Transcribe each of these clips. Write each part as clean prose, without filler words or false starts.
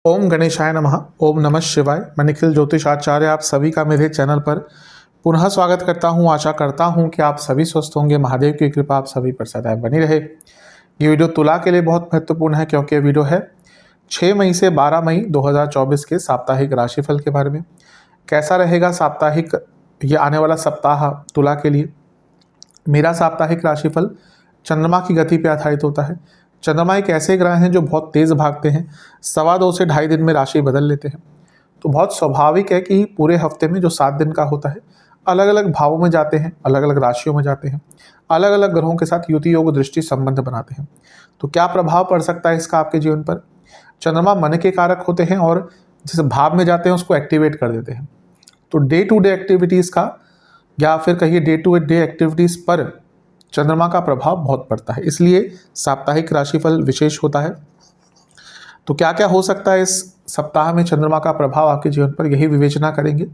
ओम गणेशाय नमः। ओम नमः शिवाय। मैं निखिल ज्योतिष आचार्य आप सभी का मेरे चैनल पर पुनः स्वागत करता हूं। आशा करता हूं कि आप सभी स्वस्थ होंगे। महादेव की कृपा आप सभी पर सदैव बनी रहे। ये वीडियो तुला के लिए बहुत महत्वपूर्ण है क्योंकि ये वीडियो है 6 मई से 12 मई 2024 के साप्ताहिक राशिफल के बारे में। कैसा रहेगा साप्ताहिक ये आने वाला सप्ताह तुला के लिए। मेरा साप्ताहिक राशिफल चंद्रमा की गति पर आधारित होता है। चंद्रमा एक ऐसे ग्रह हैं जो बहुत तेज़ भागते हैं, 2.25 से 2.5 दिन में राशि बदल लेते हैं। तो बहुत स्वाभाविक है कि पूरे हफ्ते में जो 7 दिन का होता है, अलग अलग भावों में जाते हैं, अलग अलग राशियों में जाते हैं, अलग अलग ग्रहों के साथ युति योग दृष्टि संबंध बनाते हैं। तो क्या प्रभाव पड़ सकता है इसका आपके जीवन पर। चंद्रमा मन के कारक होते हैं और जिस भाव में जाते हैं उसको एक्टिवेट कर देते हैं। तो डे टू डे एक्टिविटीज़ का या फिर कहिए डे टू डे एक्टिविटीज़ पर चंद्रमा का प्रभाव बहुत पड़ता है, इसलिए साप्ताहिक राशिफल विशेष होता है। तो क्या क्या हो सकता है इस सप्ताह में चंद्रमा का प्रभाव आपके जीवन पर, यही विवेचना करेंगे।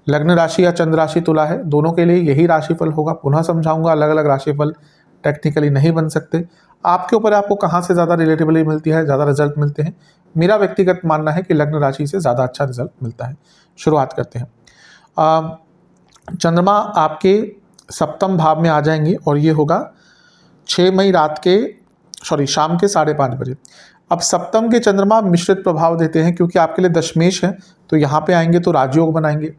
लग्न राशि या चंद्र राशि तुला है, दोनों के लिए यही राशिफल होगा। पुनः समझाऊंगा, अलग अलग राशिफल टेक्निकली नहीं बन सकते। आपके ऊपर आपको कहाँ से ज़्यादा रिलेटेबली मिलती है, ज़्यादा रिजल्ट मिलते हैं। मेरा व्यक्तिगत मानना है कि लग्न राशि से ज़्यादा अच्छा रिजल्ट मिलता है। शुरुआत करते हैं। चंद्रमा आपके सप्तम भाव में आ जाएंगे और ये होगा 6 मई शाम के 5:30 बजे। अब सप्तम के चंद्रमा मिश्रित प्रभाव देते हैं क्योंकि आपके लिए दशमेश है, तो यहाँ पे आएंगे तो राजयोग बनाएंगे।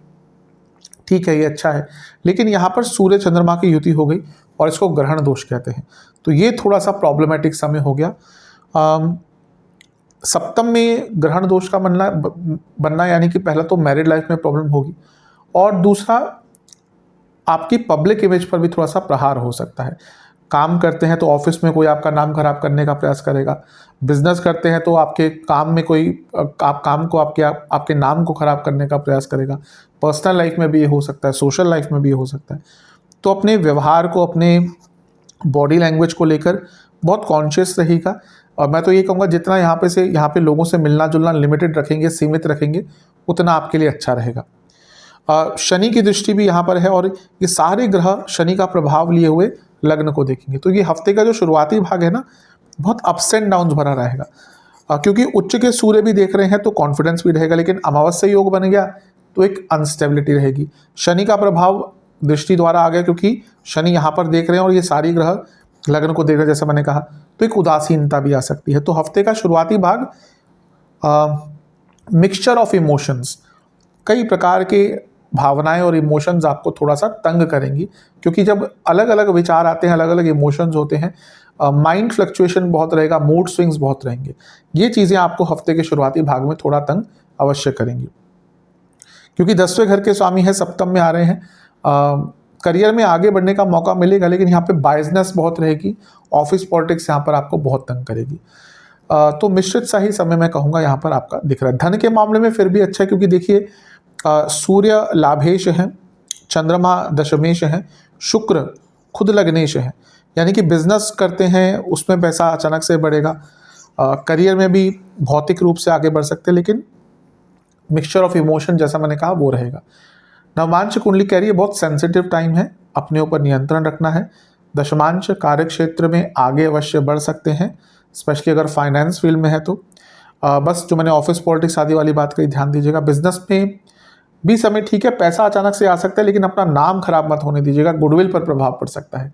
ठीक है, ये अच्छा है, लेकिन यहाँ पर सूर्य चंद्रमा की युति हो गई और इसको ग्रहण दोष कहते हैं। तो ये थोड़ा सा प्रॉब्लमेटिक समय हो गया। सप्तम में ग्रहण दोष का बनना यानी कि पहला तो मैरिड लाइफ में प्रॉब्लम होगी और दूसरा आपकी पब्लिक इमेज पर भी थोड़ा सा प्रहार हो सकता है। काम करते हैं तो ऑफिस में कोई आपका नाम खराब करने का प्रयास करेगा। बिजनेस करते हैं तो आपके काम में कोई आप काम को आपके नाम को खराब करने का प्रयास करेगा। पर्सनल लाइफ में भी ये हो सकता है, सोशल लाइफ में भी ये हो सकता है। तो अपने व्यवहार को, अपने बॉडी लैंग्वेज को लेकर बहुत कॉन्शियस रहेगा। और मैं तो ये कहूँगा जितना यहाँ पे लोगों से मिलना जुलना लिमिटेड रखेंगे, सीमित रखेंगे, उतना आपके लिए अच्छा रहेगा। शनि की दृष्टि भी यहाँ पर है और ये सारे ग्रह शनि का प्रभाव लिए हुए लग्न को देखेंगे। तो ये हफ्ते का जो शुरुआती भाग है ना, बहुत अप्स एंड डाउन्स भरा रहेगा। क्योंकि उच्च के सूर्य भी देख रहे हैं तो कॉन्फिडेंस भी रहेगा, लेकिन अमावस्या योग बन गया तो एक अनस्टेबिलिटी रहेगी। शनि का प्रभाव दृष्टि द्वारा आ गया क्योंकि शनि यहाँ पर देख रहे हैं और ये सारी ग्रह लग्न को देख रहे हैं, जैसा मैंने कहा, तो एक उदासीनता भी आ सकती है। तो हफ्ते का शुरुआती भाग मिक्सचर ऑफ इमोशंस, कई प्रकार के भावनाएं और इमोशंस आपको थोड़ा सा तंग करेंगी क्योंकि जब अलग अलग विचार आते हैं, अलग अलग इमोशंस होते हैं, माइंड फ्लक्चुएशन बहुत रहेगा, मूड स्विंग्स बहुत रहेंगे। ये चीज़ें आपको हफ्ते के शुरुआती भाग में थोड़ा तंग अवश्य करेंगी क्योंकि 10वें घर के स्वामी है, सप्तम में आ रहे हैं। करियर में आगे बढ़ने का मौका मिलेगा, लेकिन यहाँ पे बायसनेस बहुत रहेगी। ऑफिस पॉलिटिक्स यहाँ पर आपको बहुत तंग करेगी। तो मिश्रित सा ही समय मैं कहूँगा यहाँ पर आपका दिख रहा है। धन के मामले में फिर भी अच्छा है क्योंकि देखिए सूर्य लाभेश हैं, चंद्रमा दशमेश हैं, शुक्र खुद लग्नेश है, यानी कि बिजनेस करते हैं उसमें पैसा अचानक से बढ़ेगा। करियर में भी भौतिक रूप से आगे बढ़ सकते हैं, लेकिन मिक्सचर ऑफ इमोशन जैसा मैंने कहा वो रहेगा। नवमांश कुंडली कह रही है बहुत सेंसिटिव टाइम है, अपने ऊपर नियंत्रण रखना है। दशमांश कार्य क्षेत्र में आगे अवश्य बढ़ सकते हैं, स्पेशली अगर फाइनेंस फील्ड में है तो। बस जो मैंने ऑफिस पॉलिटिक्स आदि वाली बात कही, ध्यान दीजिएगा। बिजनेस में भी समय ठीक है, पैसा अचानक से आ सकता है, लेकिन अपना नाम खराब मत होने दीजिएगा, गुडविल पर प्रभाव पड़ सकता है।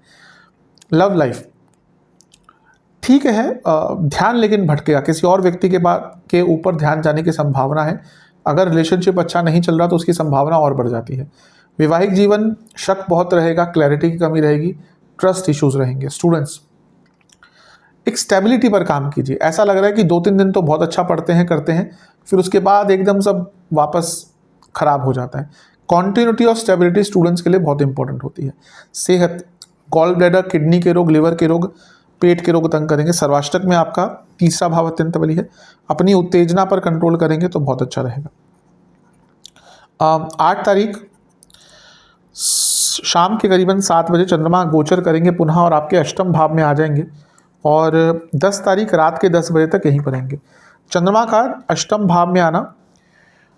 लव लाइफ ठीक है, ध्यान लेकिन भटकेगा, किसी और व्यक्ति के ऊपर ध्यान जाने की संभावना है। अगर रिलेशनशिप अच्छा नहीं चल रहा तो उसकी संभावना और बढ़ जाती है। वैवाहिक जीवन शक बहुत रहेगा, क्लैरिटी की कमी रहेगी, ट्रस्ट इश्यूज रहेंगे। स्टूडेंट्स एक स्टेबिलिटी पर काम कीजिए। ऐसा लग रहा है कि 2-3 दिन तो बहुत अच्छा पढ़ते हैं, करते हैं, फिर उसके बाद एकदम सब वापस खराब हो जाता है। कॉन्टिन्यूटी और स्टेबिलिटी स्टूडेंट्स के लिए बहुत इंपॉर्टेंट होती है। सेहत, गॉल ब्लैडर, किडनी के रोग, लिवर के रोग, पेट के रोग तंग करेंगे। सर्वाष्टक में आपका तीसरा भाव अत्यंत बली है, अपनी उत्तेजना पर कंट्रोल करेंगे तो बहुत अच्छा रहेगा। 8 तारीख शाम के करीबन 7 बजे चंद्रमा गोचर करेंगे पुनः और आपके अष्टम भाव में आ जाएंगे और 10 तारीख रात के 10 बजे तक यहीं पर रहेंगे। चंद्रमा का अष्टम भाव में आना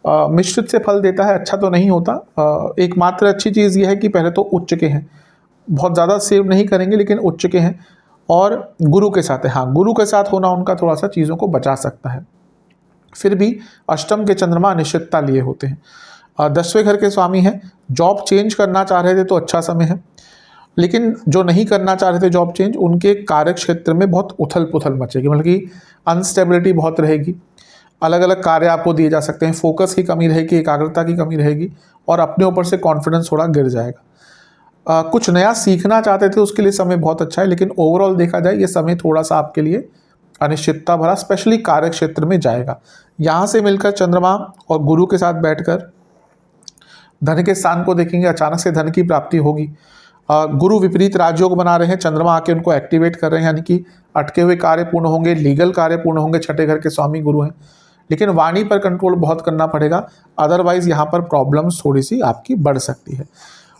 मिश्रित से फल देता है, अच्छा तो नहीं होता। एकमात्र अच्छी चीज़ यह है कि पहले तो उच्च के हैं, बहुत ज़्यादा सेव नहीं करेंगे, लेकिन उच्च के हैं और गुरु के साथ है। हाँ, गुरु के साथ होना उनका थोड़ा सा चीज़ों को बचा सकता है। फिर भी अष्टम के चंद्रमा अनिश्चितता लिए होते हैं। 10वें घर के स्वामी हैं, जॉब चेंज करना चाह रहे थे तो अच्छा समय है, लेकिन जो नहीं करना चाह रहे थे जॉब चेंज, उनके कार्य क्षेत्र में बहुत उथल पुथल मचेगी, मतलब कि अनस्टेबिलिटी बहुत रहेगी। अलग अलग कार्य आपको दिए जा सकते हैं, फोकस की कमी रहेगी, एकाग्रता की कमी रहेगी और अपने ऊपर से कॉन्फिडेंस थोड़ा गिर जाएगा। कुछ नया सीखना चाहते थे उसके लिए समय बहुत अच्छा है, लेकिन ओवरऑल देखा जाए ये समय थोड़ा सा आपके लिए अनिश्चितता भरा स्पेशली कार्य क्षेत्र में जाएगा। यहाँ से मिलकर चंद्रमा और गुरु के साथ बैठकर धन के स्थान को देखेंगे, अचानक से धन की प्राप्ति होगी। गुरु विपरीत राजयोग बना रहे हैं, चंद्रमा आके उनको एक्टिवेट कर रहे हैं, यानी कि अटके हुए कार्य पूर्ण होंगे, लीगल कार्य पूर्ण होंगे। छठे घर के स्वामी गुरु हैं, लेकिन वाणी पर कंट्रोल बहुत करना पड़ेगा, अदरवाइज यहाँ पर प्रॉब्लम्स थोड़ी सी आपकी बढ़ सकती है।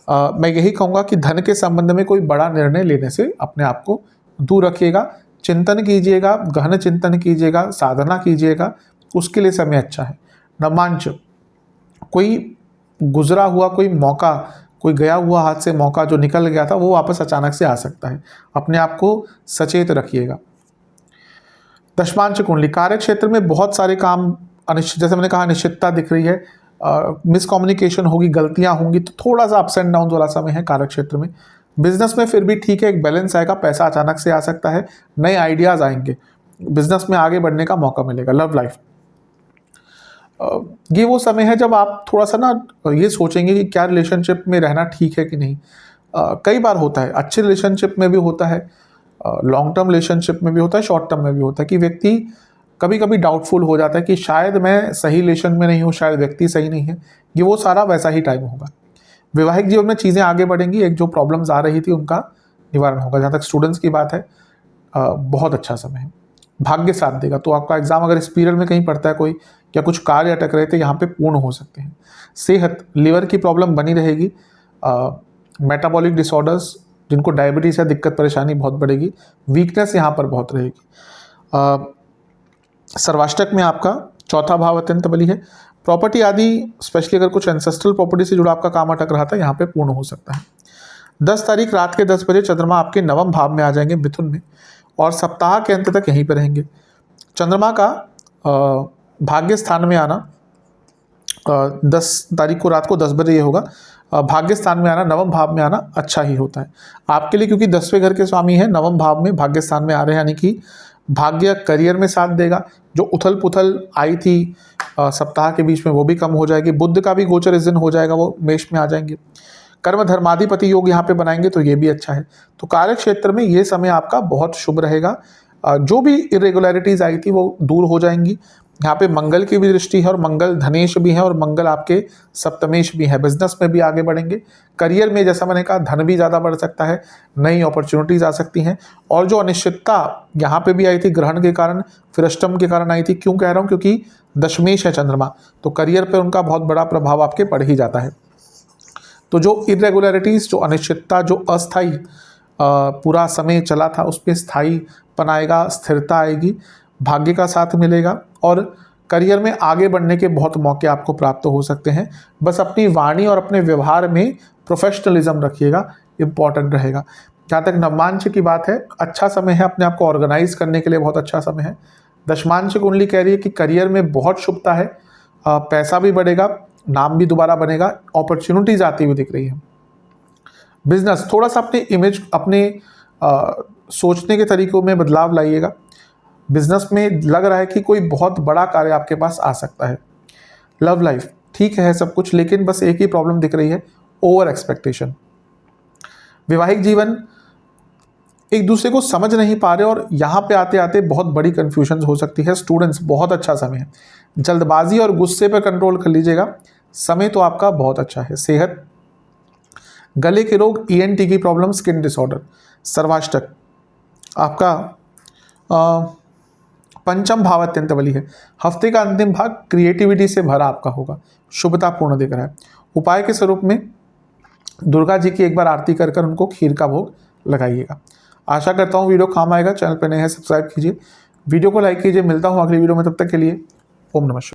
मैं यही कहूँगा कि धन के संबंध में कोई बड़ा निर्णय लेने से अपने आप को दूर रखिएगा, चिंतन कीजिएगा, गहन चिंतन कीजिएगा, साधना कीजिएगा, उसके लिए समय अच्छा है। नवांश, कोई गुजरा हुआ कोई मौका, कोई गया हुआ हाथ से मौका जो निकल गया था वो वापस अचानक से आ सकता है, अपने आप को सचेत रखिएगा। दशमांश कुंडली, कार्य क्षेत्र में बहुत सारे काम अनिश्चित, जैसे मैंने कहा अनिश्चितता दिख रही है, मिसकम्युनिकेशन होगी, गलतियां होंगी, तो थोड़ा सा अप्स एंड डाउन वाला समय है कार्य क्षेत्र में। बिजनेस में फिर भी ठीक है, एक बैलेंस आएगा, पैसा अचानक से आ सकता है, नए आइडियाज आएंगे, बिजनेस में आगे बढ़ने का मौका मिलेगा। लव लाइफ, ये वो समय है जब आप थोड़ा सा ना ये सोचेंगे कि क्या रिलेशनशिप में रहना ठीक है कि नहीं। कई बार होता है, अच्छे रिलेशनशिप में भी होता है, लॉन्ग टर्म रिलेशनशिप में भी होता है, शॉर्ट टर्म में भी होता है, कि व्यक्ति कभी कभी डाउटफुल हो जाता है कि शायद मैं सही रिलेशन में नहीं हूँ, शायद व्यक्ति सही नहीं है। ये वो सारा वैसा ही टाइम होगा। वैवाहिक जीवन में चीज़ें आगे बढ़ेंगी, एक जो प्रॉब्लम्स आ रही थी उनका निवारण होगा। जहाँ तक स्टूडेंट्स की बात है, बहुत अच्छा समय है, भाग्य साथ देगा। तो आपका एग्जाम अगर इस पीरियड में कहीं पड़ता है कोई, या कुछ कार्य अटक रहे थे, यहाँ पे पूर्ण हो सकते हैं। सेहत, लिवर की प्रॉब्लम बनी रहेगी, मेटाबॉलिक डिसऑर्डर्स, जिनको डायबिटीज़ या दिक्कत परेशानी बहुत बढ़ेगी, वीकनेस यहाँ पर बहुत रहेगी। सर्वाष्टक में आपका चौथा भाव अत्यंत बली है। प्रॉपर्टी आदि, स्पेशली अगर कुछ एंसेस्ट्रल प्रॉपर्टी से जुड़ा आपका काम अटक रहा था, यहाँ पे पूर्ण हो सकता है। 10 तारीख रात के 10 बजे चंद्रमा आपके नवम भाव में आ जाएंगे, मिथुन में, और सप्ताह के अंत तक यहीं पर रहेंगे। चंद्रमा का भाग्य स्थान में आना 10 तारीख को रात को 10 बजे ये होगा। भाग्य स्थान में आना, नवम भाव में आना अच्छा ही होता है आपके लिए, क्योंकि 10वें घर के स्वामी हैं, नवम भाव में भाग्य स्थान में आ रहे हैं, यानी कि भाग्य करियर में साथ देगा। जो उथल पुथल आई थी सप्ताह के बीच में वो भी कम हो जाएगी। बुध का भी गोचर इस दिन हो जाएगा, वो मेष में आ जाएंगे। कर्म धर्माधिपति योग यहाँ पे बनाएंगे तो ये भी अच्छा है। तो कार्य क्षेत्र में ये समय आपका बहुत शुभ रहेगा। जो भी इरेगुलरिटीज आई थी वो दूर हो जाएंगी। यहाँ पे मंगल की भी दृष्टि है, और मंगल धनेश भी है, और मंगल आपके सप्तमेश भी है। बिजनेस में भी आगे बढ़ेंगे। करियर में जैसा मैंने कहा, धन भी ज़्यादा बढ़ सकता है, नई अपॉर्चुनिटीज़ आ सकती हैं। और जो अनिश्चितता यहाँ पे भी आई थी ग्रहण के कारण, फिर अष्टम के कारण आई थी, क्यों कह रहा हूँ, क्योंकि दशमेश है चंद्रमा, तो करियर पर उनका बहुत बड़ा प्रभाव आपके पड़ ही जाता है। तो जो इरेगुलरिटीज़, जो अनिश्चितता, जो अस्थाई पूरा समय चला था, उस पर स्थायीपन आएगा, स्थिरता आएगी, भाग्य का साथ मिलेगा, और करियर में आगे बढ़ने के बहुत मौके आपको प्राप्त हो सकते हैं। बस अपनी वाणी और अपने व्यवहार में प्रोफेशनलिज्म रखिएगा, इम्पॉर्टेंट रहेगा। जहाँ तक नवमांश की बात है, अच्छा समय है, अपने आप को ऑर्गेनाइज करने के लिए बहुत अच्छा समय है। दशमांश कुंडली कह रही है कि करियर में बहुत शुभता है, पैसा भी बढ़ेगा, नाम भी दोबारा बनेगा, अपॉर्चुनिटीज आती हुई दिख रही है। बिजनेस, थोड़ा सा अपने इमेज, अपने सोचने के तरीकों में बदलाव लाइएगा। बिजनेस में लग रहा है कि कोई बहुत बड़ा कार्य आपके पास आ सकता है। लव लाइफ ठीक है सब कुछ, लेकिन बस एक ही प्रॉब्लम दिख रही है, ओवर एक्सपेक्टेशन। वैवाहिक जीवन, एक दूसरे को समझ नहीं पा रहे, और यहाँ पे आते आते बहुत बड़ी कन्फ्यूजन हो सकती है। स्टूडेंट्स, बहुत अच्छा समय है, जल्दबाजी और गुस्से पर कंट्रोल कर लीजिएगा, समय तो आपका बहुत अच्छा है। सेहत, गले के रोग, ENT की प्रॉब्लम, स्किन डिसऑर्डर। सर्वाष्टक आपका पंचम भाव अत्यंत बली है। हफ्ते का अंतिम भाग क्रिएटिविटी से भरा आपका होगा, शुभता पूर्ण दिख रहा है। उपाय के स्वरूप में दुर्गा जी की एक बार आरती कर कर उनको खीर का भोग लगाइएगा। आशा करता हूँ वीडियो काम आएगा। चैनल पर नए हैं सब्सक्राइब कीजिए, वीडियो को लाइक कीजिए। मिलता हूँ अगली वीडियो में, तब तक के लिए ओम नमः शिवाय।